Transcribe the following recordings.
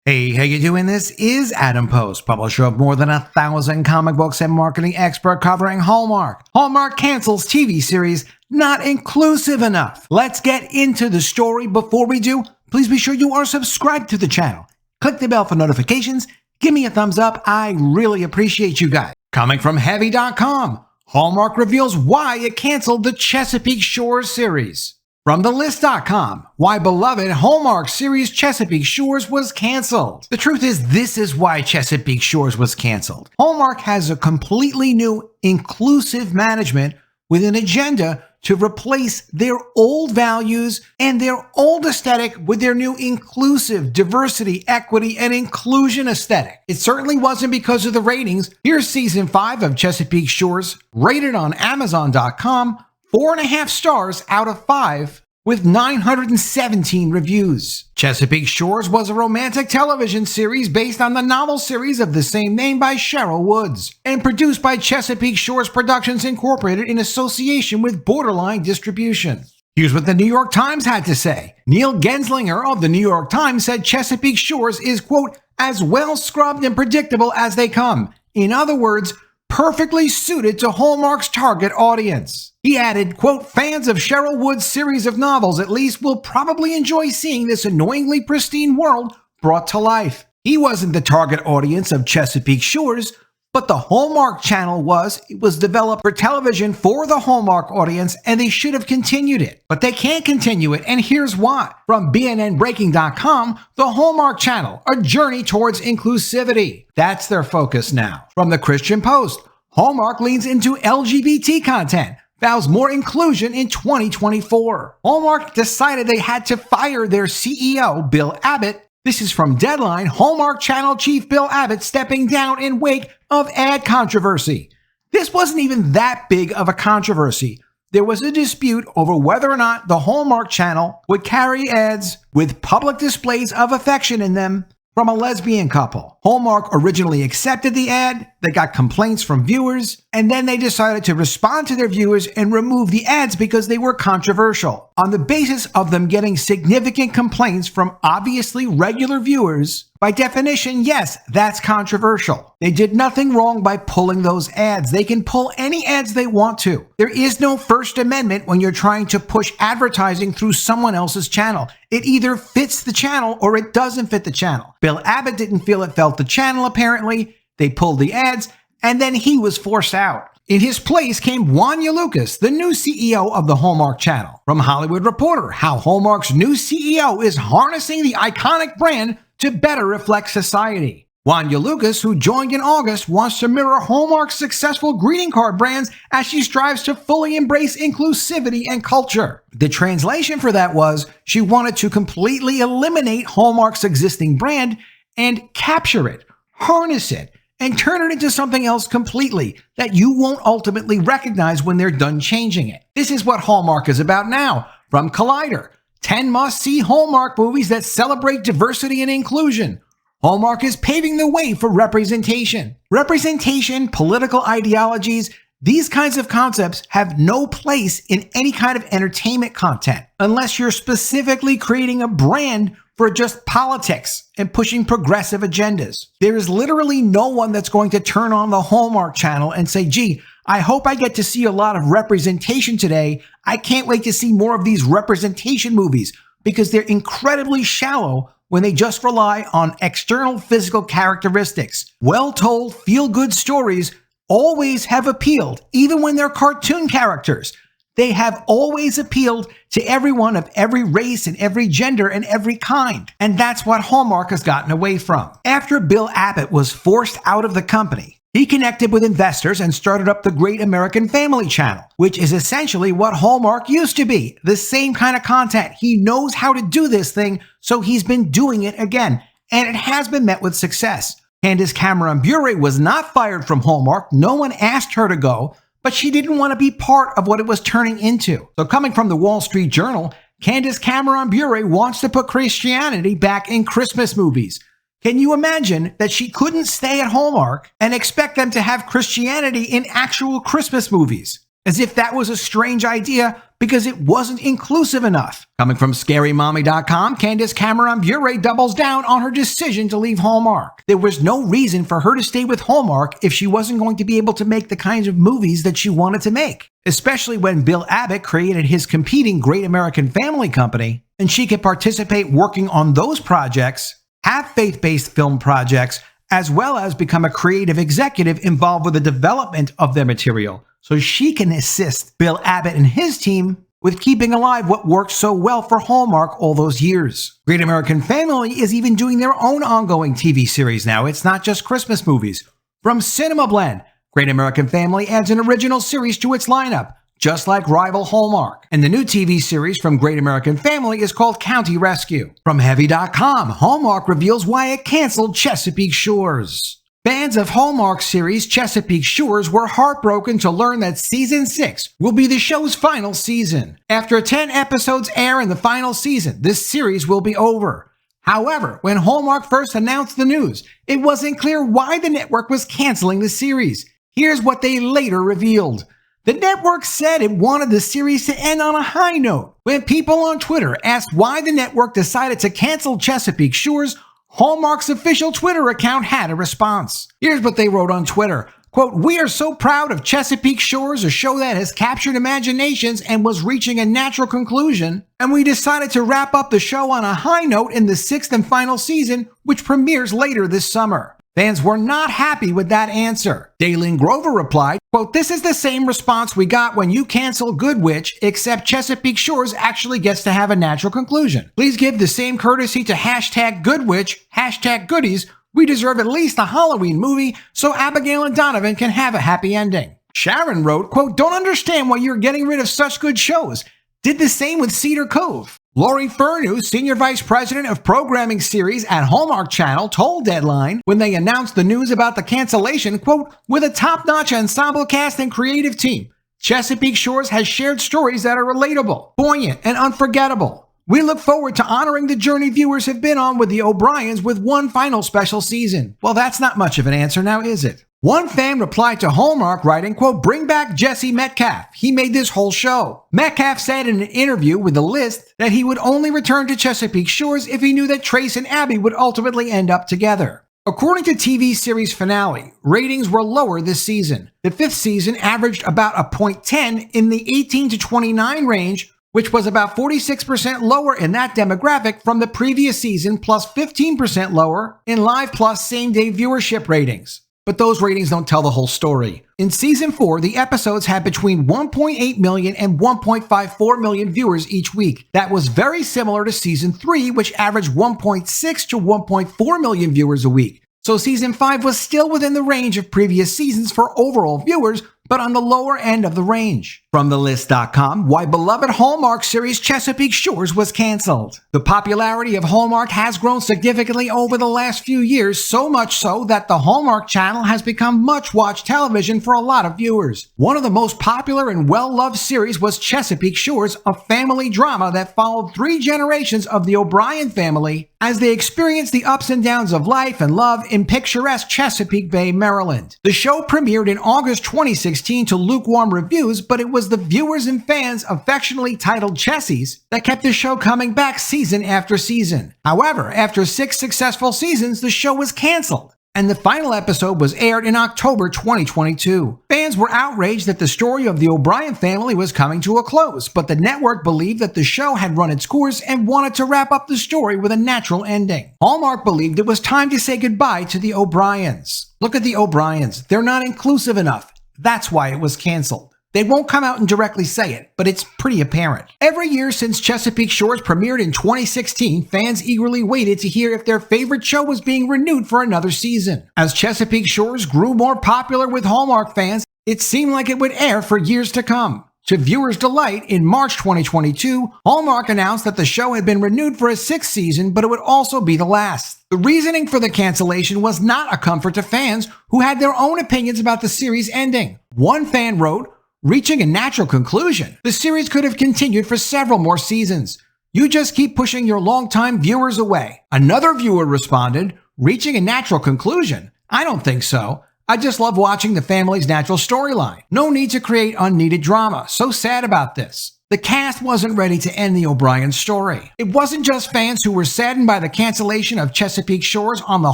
Hey, how you doing? This is Adam Post, publisher of more than 1,000 comic books and marketing expert covering Hallmark. Hallmark Cancels TV series, Not Inclusive Enough. Let's get into the story. Before we do, please be sure you are subscribed to the channel. Click the bell for notifications. Give me a thumbs up. I really appreciate you guys. Coming from Heavy.com, Hallmark reveals why it canceled the Chesapeake Shores series. From TheList.com, why beloved Hallmark series Chesapeake Shores was canceled. The truth is, this is why Chesapeake Shores was canceled. Hallmark has a completely new inclusive management with an agenda to replace their old values and their old aesthetic with their new inclusive, diversity, equity, and inclusion aesthetic. It certainly wasn't because of the ratings. Here's season 5 of Chesapeake Shores, rated on Amazon.com, 4.5 stars out of 5 with 917 reviews. Chesapeake Shores was a romantic television series based on the novel series of the same name by Cheryl Woods and produced by Chesapeake Shores Productions Incorporated in association with Borderline Distribution. Here's what the New York Times had to say. Neil Genslinger of the New York Times said Chesapeake Shores is, quote, as well scrubbed and predictable as they come. In other words, perfectly suited to Hallmark's target audience. He added, quote, fans of Cheryl Woods' series of novels at least will probably enjoy seeing this annoyingly pristine world brought to life. He wasn't the target audience of Chesapeake Shores, but the Hallmark Channel was. It was developed for television for the Hallmark audience, and they should have continued it. But they can't continue it, and here's why. From BNNBreaking.com, the Hallmark Channel, a journey towards inclusivity. That's their focus now. From the Christian Post, Hallmark leans into LGBT content, vows more inclusion in 2024. Hallmark decided they had to fire their CEO, Bill Abbott. This is from Deadline, Hallmark Channel chief Bill Abbott stepping down in wake of ad controversy. This wasn't even that big of a controversy. There was a dispute over whether or not the Hallmark Channel would carry ads with public displays of affection in them from a lesbian couple. Hallmark originally accepted the ad, they got complaints from viewers, and then they decided to respond to their viewers and remove the ads because they were controversial. On the basis of them getting significant complaints from obviously regular viewers, by definition, yes, that's controversial. They did nothing wrong by pulling those ads. They can pull any ads they want to. There is no First Amendment when you're trying to push advertising through someone else's channel. It either fits the channel or it doesn't fit the channel. Bill Abbott didn't feel it felt the channel, apparently. They pulled the ads, and then he was forced out. In his place came Wonya Lucas, the new CEO of the Hallmark Channel. From Hollywood Reporter, how Hallmark's new CEO is harnessing the iconic brand to better reflect society. Wonya Lucas, who joined in August, wants to mirror Hallmark's successful greeting card brands as she strives to fully embrace inclusivity and culture. The translation for that was she wanted to completely eliminate Hallmark's existing brand and capture it, harness it, and turn it into something else completely that you won't ultimately recognize when they're done changing it. This is what Hallmark is about now. From Collider, 10 must-see Hallmark movies that celebrate diversity and inclusion. Hallmark is paving the way for representation. Representation, political ideologies, these kinds of concepts have no place in any kind of entertainment content unless you're specifically creating a brand for just politics and pushing progressive agendas. There is literally no one that's going to turn on the Hallmark Channel and say, gee, I hope I get to see a lot of representation today. I can't wait to see more of these representation movies, because they're incredibly shallow when they just rely on external physical characteristics. Well-told, feel-good stories always have appealed, even when they're cartoon characters. They have always appealed to everyone of every race and every gender and every kind. And that's what Hallmark has gotten away from. After Bill Abbott was forced out of the company, he connected with investors and started up the Great American Family Channel, which is essentially what Hallmark used to be, the same kind of content. He knows how to do this thing, so he's been doing it again, and it has been met with success. Candace Cameron Bure was not fired from Hallmark. No one asked her to go, but she didn't want to be part of what it was turning into. So coming from the Wall Street Journal, Candace Cameron Bure wants to put Christianity back in Christmas movies. Can you imagine that she couldn't stay at Hallmark and expect them to have Christianity in actual Christmas movies? as if that was a strange idea because it wasn't inclusive enough. Coming from ScaryMommy.com, Candace Cameron Bure doubles down on her decision to leave Hallmark. There was no reason for her to stay with Hallmark if she wasn't going to be able to make the kinds of movies that she wanted to make, especially when Bill Abbott created his competing Great American Family Company, and she could participate working on those projects, have faith-based film projects, as well as become a creative executive involved with the development of their material, so she can assist Bill Abbott and his team with keeping alive what worked so well for Hallmark all those years. Great American Family is even doing their own ongoing TV series now. It's not just Christmas movies. From Cinema Blend, Great American Family adds an original series to its lineup, just like rival Hallmark. And the new TV series from Great American Family is called County Rescue. From Heavy.com, Hallmark reveals why it canceled Chesapeake Shores. Fans of Hallmark series Chesapeake Shores were heartbroken to learn that Season 6 will be the show's final season. After 10 episodes air in the final season, this series will be over. However, when Hallmark first announced the news, it wasn't clear why the network was canceling the series. Here's what they later revealed. The network said it wanted the series to end on a high note. When people on Twitter asked why the network decided to cancel Chesapeake Shores, Hallmark's official Twitter account had a response. Here's what they wrote on Twitter. Quote, "We are so proud of Chesapeake Shores, a show that has captured imaginations and was reaching a natural conclusion, and we decided to wrap up the show on a high note in the 6th and final season, which premieres later this summer." Fans were not happy with that answer. Daylin Grover replied, quote, "This is the same response we got when you canceled Good Witch, except Chesapeake Shores actually gets to have a natural conclusion. Please give the same courtesy to hashtag Good Witch, hashtag Goodies. We deserve at least a Halloween movie so Abigail and Donovan can have a happy ending." Sharon wrote, quote, "Don't understand why you're getting rid of such good shows. Did the same with Cedar Cove." Lori Furneaux, Senior Vice President of Programming Series at Hallmark Channel, told Deadline when they announced the news about the cancellation, quote, "With a top-notch ensemble cast and creative team, Chesapeake Shores has shared stories that are relatable, poignant, and unforgettable. We look forward to honoring the journey viewers have been on with the O'Briens with one final special season." Well, that's not much of an answer now, is it? One fan replied to Hallmark writing, quote, "Bring back Jesse Metcalf. He made this whole show." Metcalf said in an interview with The List that he would only return to Chesapeake Shores if he knew that Trace and Abby would ultimately end up together. According to TV series Finale, ratings were lower this season. The 5th season averaged about a .10 in the 18 to 29 range, which was about 46% lower in that demographic from the previous season, plus 15% lower in Live Plus same-day viewership ratings. But those ratings don't tell the whole story. In Season 4, the episodes had between 1.8 million and 1.54 million viewers each week. That was very similar to Season 3, which averaged 1.6 to 1.4 million viewers a week. So Season 5 was still within the range of previous seasons for overall viewers, but on the lower end of the range. From thelist.com, why beloved Hallmark series Chesapeake Shores was canceled. The popularity of Hallmark has grown significantly over the last few years, so much so that the Hallmark Channel has become much-watched television for a lot of viewers. One of the most popular and well-loved series was Chesapeake Shores, a family drama that followed 3 generations of the O'Brien family as they experienced the ups and downs of life and love in picturesque Chesapeake Bay, Maryland. The show premiered in August 2016 to lukewarm reviews, but it was the viewers and fans affectionately titled Chessies that kept the show coming back season after season. However, after 6 successful seasons, the show was canceled, and the final episode was aired in October 2022. Fans were outraged that the story of the O'Brien family was coming to a close, but the network believed that the show had run its course and wanted to wrap up the story with a natural ending. Hallmark believed it was time to say goodbye to the O'Briens. Look at the O'Briens. They're not inclusive enough. That's why it was canceled. They won't come out and directly say it, but it's pretty apparent. Every year since Chesapeake Shores premiered in 2016, fans eagerly waited to hear if their favorite show was being renewed for another season. As Chesapeake Shores grew more popular with Hallmark fans, it seemed like it would air for years to come. To viewers' delight, in March 2022, Hallmark announced that the show had been renewed for a 6th season, but it would also be the last. The reasoning for the cancellation was not a comfort to fans who had their own opinions about the series ending. One fan wrote, "Reaching a natural conclusion. The series could have continued for several more seasons. You just keep pushing your longtime viewers away." Another viewer responded, "Reaching a natural conclusion? I don't think so. I just love watching the family's natural storyline. No need to create unneeded drama. So sad about this. The cast wasn't ready to end the O'Brien story. It wasn't just fans who were saddened by the cancellation of Chesapeake Shores on the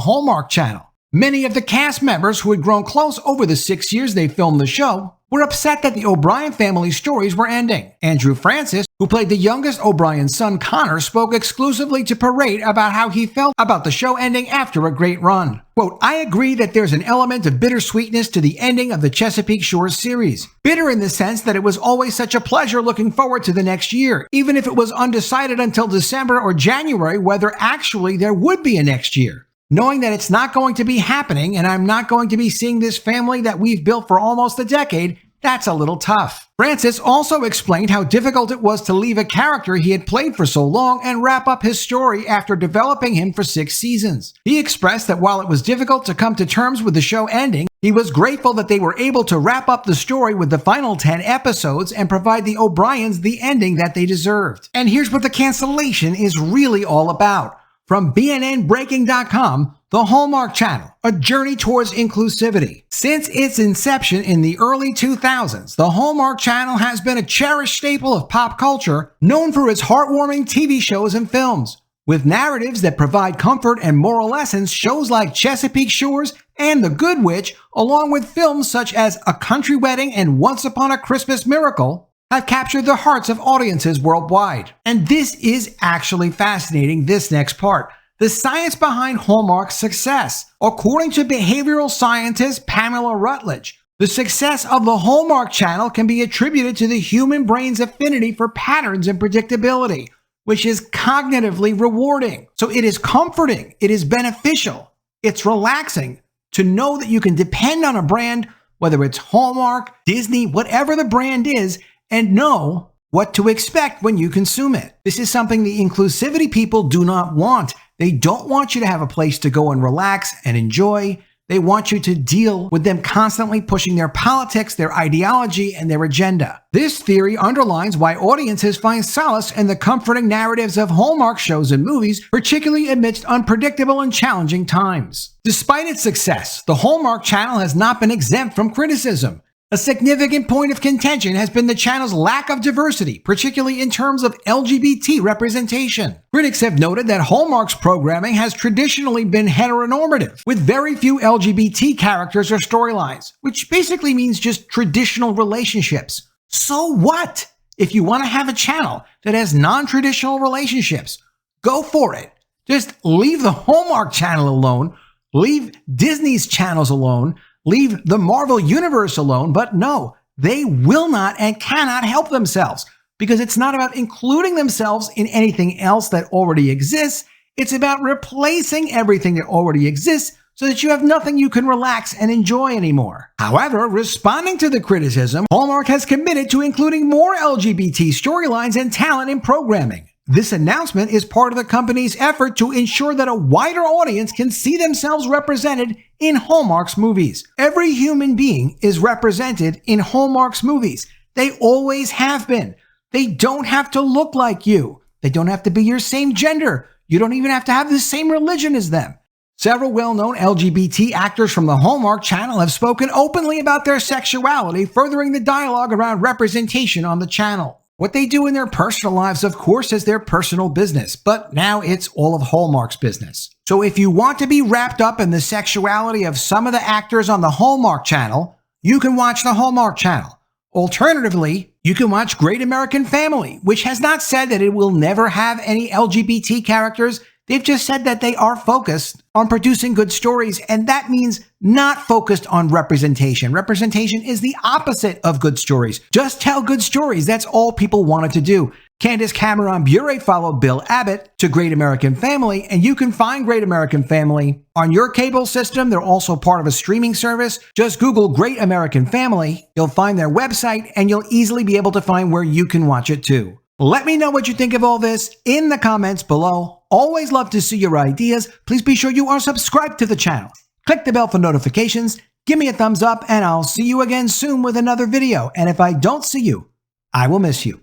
Hallmark Channel. Many of the cast members who had grown close over the 6 years they filmed the show were upset that the O'Brien family stories were ending. Andrew Francis, who played the youngest O'Brien son Connor, spoke exclusively to Parade about how he felt about the show ending after a great run. Quote, I agree that there's an element of bittersweetness to the ending of the Chesapeake Shores series. Bitter in the sense that it was always such a pleasure looking forward to the next year, even if it was undecided until December or January whether actually there would be a next year. Knowing that it's not going to be happening and I'm not going to be seeing this family that we've built for almost a decade, that's a little tough. Francis also explained how difficult it was to leave a character he had played for so long and wrap up his story after developing him for 6 seasons. He expressed that while it was difficult to come to terms with the show ending, he was grateful that they were able to wrap up the story with the final 10 episodes and provide the O'Briens the ending that they deserved. And here's what the cancellation is really all about. From BNNBreaking.com, the Hallmark Channel, a journey towards inclusivity. Since its inception in the early 2000s, the Hallmark Channel has been a cherished staple of pop culture, known for its heartwarming TV shows and films. With narratives that provide comfort and moral lessons, shows like Chesapeake Shores and The Good Witch, along with films such as A Country Wedding and Once Upon a Christmas Miracle, have captured the hearts of audiences worldwide. And this is actually fascinating, this next part. The science behind Hallmark's success. According to behavioral scientist Pamela Rutledge, the success of the Hallmark Channel can be attributed to the human brain's affinity for patterns and predictability, which is cognitively rewarding. So it is comforting, it is beneficial, it's relaxing to know that you can depend on a brand, whether it's Hallmark, Disney, whatever the brand is, and know what to expect when you consume it. This is something the inclusivity people do not want. They don't want you to have a place to go and relax and enjoy. They want you to deal with them constantly pushing their politics, their ideology, and their agenda. This theory underlines why audiences find solace in the comforting narratives of Hallmark shows and movies, particularly amidst unpredictable and challenging times. Despite its success, the Hallmark Channel has not been exempt from criticism. A significant point of contention has been the channel's lack of diversity, particularly in terms of LGBT representation. Critics have noted that Hallmark's programming has traditionally been heteronormative, with very few LGBT characters or storylines, which basically means just traditional relationships. So what? If you want to have a channel that has non-traditional relationships, go for it. Just leave the Hallmark Channel alone, leave Disney's channels alone, leave the Marvel Universe alone, but no, they will not and cannot help themselves because it's not about including themselves in anything else that already exists. It's about replacing everything that already exists so that you have nothing you can relax and enjoy anymore. However, responding to the criticism, Hallmark has committed to including more LGBT storylines and talent in programming. This announcement is part of the company's effort to ensure that a wider audience can see themselves represented in Hallmark's movies. Every human being is represented in Hallmark's movies. They always have been. They don't have to look like you. They don't have to be your same gender. You don't even have to have the same religion as them. Several well-known LGBT actors from the Hallmark Channel have spoken openly about their sexuality, furthering the dialogue around representation on the channel. What they do in their personal lives, of course, is their personal business, but now it's all of Hallmark's business. So if you want to be wrapped up in the sexuality of some of the actors on the Hallmark Channel, you can watch the Hallmark Channel. Alternatively, you can watch Great American Family, which has not said that it will never have any LGBT characters. They've just said that they are focused on producing good stories, and that means not focused on representation. Representation is the opposite of good stories. Just tell good stories. That's all people wanted to do. Candace Cameron Bure followed Bill Abbott to Great American Family, and you can find Great American Family on your cable system. They're also part of a streaming service. Just Google Great American Family. You'll find their website, and you'll easily be able to find where you can watch it too. Let me know what you think of all this in the comments below. Always love to see your ideas. Please be sure you are subscribed to the channel. Click the bell for notifications. Give me a thumbs up, and I'll see you again soon with another video. And if I don't see you, I will miss you.